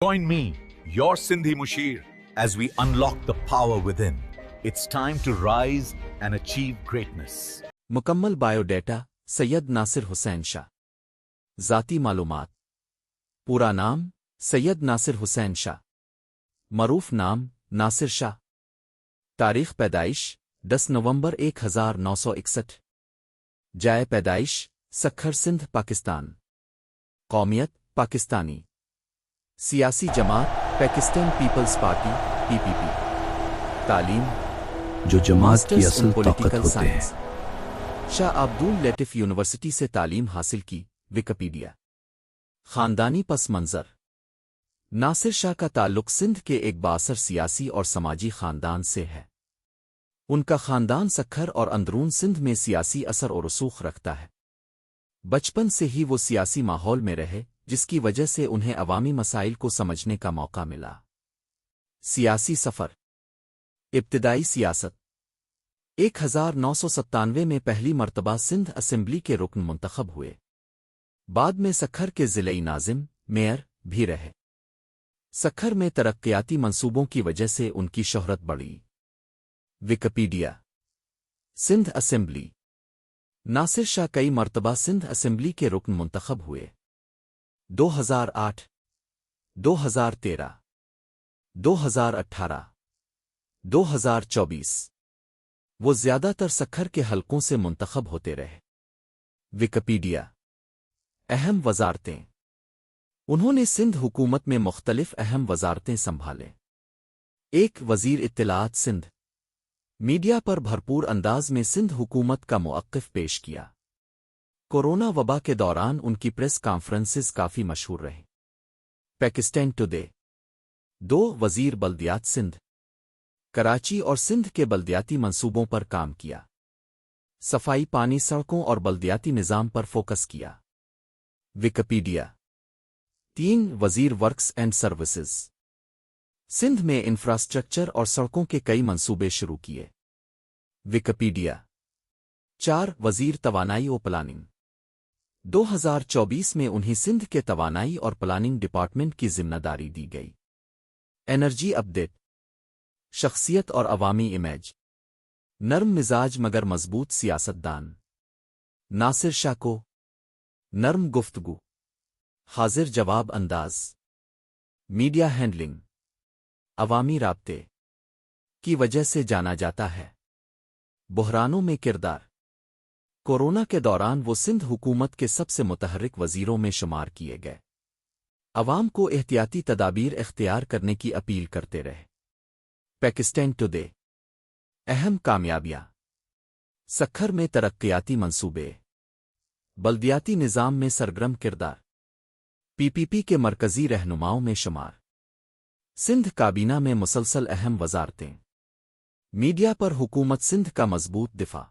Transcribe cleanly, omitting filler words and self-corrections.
Join me, your Sindhi Mushir, as we unlock the power within. It's time to rise and achieve greatness. मुकम्मल biodata Syed Nasir Hussain Shah. ज़ाती मालूमात। पूरा नाम सैयद नासिर हुसैन शाह। मरूफ नाम नासिर शाह। तारीख पैदाइश 10 नवंबर 1961। जाए पैदाइश सक्खर सिंध पाकिस्तान। कौमियत पाकिस्तानी। सियासी जमात पाकिस्तान पीपल्स पार्टी पीपीपी। तालीम जो जमात की असल ताकत पॉलिटिकल होते हैं। साइंस। शाह अब्दुल लतीफ यूनिवर्सिटी से तालीम हासिल की। विकिपीडिया। खानदानी पस मंज़र। नासिर शाह का ताल्लुक सिंध के एक बासर सियासी और समाजी खानदान से है। उनका खानदान सक्खर और अंदरून सिंध में सियासी असर और रसूख रखता है। बचपन से ही वो सियासी माहौल में रहे, जिसकी वजह से उन्हें अवामी मसाइल को समझने का मौका मिला। सियासी सफ़र। इब्तिदाई सियासत। 1997 में पहली मर्तबा सिंध असेंबली के रुकन मुंतखब हुए। बाद में सक्खर के ज़िले नाज़िम मेयर भी रहे। सक्खर में तरक्याती मंसूबों की वजह से उनकी शोहरत बढ़ी। विकिपीडिया। सिंध असेंबली। नासिर शाह कई मर्तबा सिंध असेंबली के रुकन मुंतखब हुए। 2008, 2013, 2018, 2024। वो ज़्यादातर सक्खर के हलकों से मुंतखब होते रहे। विकिपीडिया। अहम वज़ारतें। उन्होंने सिंध हुकूमत में मुख्तलिफ अहम वज़ारतें संभाले। 1 वज़ीर इत्तिलात सिंध। मीडिया पर भरपूर अंदाज में सिंध हुकूमत का मुअक्किफ़ पेश किया। कोरोना वबा के दौरान उनकी प्रेस कॉन्फ्रेंसेस काफ़ी मशहूर रहीं। पाकिस्तान टुडे। 2 वज़ीर बल्दियात सिंध। कराची और सिंध के बल्दियाती मंसूबों पर काम किया। सफाई, पानी, सड़कों और बल्दियाती निज़ाम पर फोकस किया। विकिपीडिया। 3 वज़ीर वर्क्स एंड सर्विसेज। सिंध में इंफ्रास्ट्रक्चर और सड़कों के कई मंसूबे शुरू किए। विकिपीडिया। 4 वज़ीर तवानाई और प्लानिंग। 2024 में उन्हें सिंध के तवानाई और प्लानिंग डिपार्टमेंट की जिम्मेदारी दी गई। Energy update. शख्सियत और अवामी इमेज। नर्म मिजाज मगर मजबूत सियासतदान। नासिर शाह को नर्म गुफ्तगू, हाजिर जवाब अंदाज, मीडिया हैंडलिंग, अवामी राब्ते की वजह से जाना जाता है। बुहरानों में किरदार। कोरोना के दौरान वो सिंध हुकूमत के सबसे मुतहर्रिक वज़ीरों में शुमार किए गए। अवाम को एहतियाती तदाबीर इख्तियार करने की अपील करते रहे। पाकिस्तान टुडे। अहम कामयाबियाँ। सक्खर में तरक्याती मंसूबे। बल्दियाती निज़ाम में सरगर्म किरदार। पीपीपी के मरकज़ी रहनुमाओं में शुमार। सिंध काबीना में मुसलसल अहम वज़ारतें। मीडिया पर हुकूमत सिंध का मजबूत दिफा।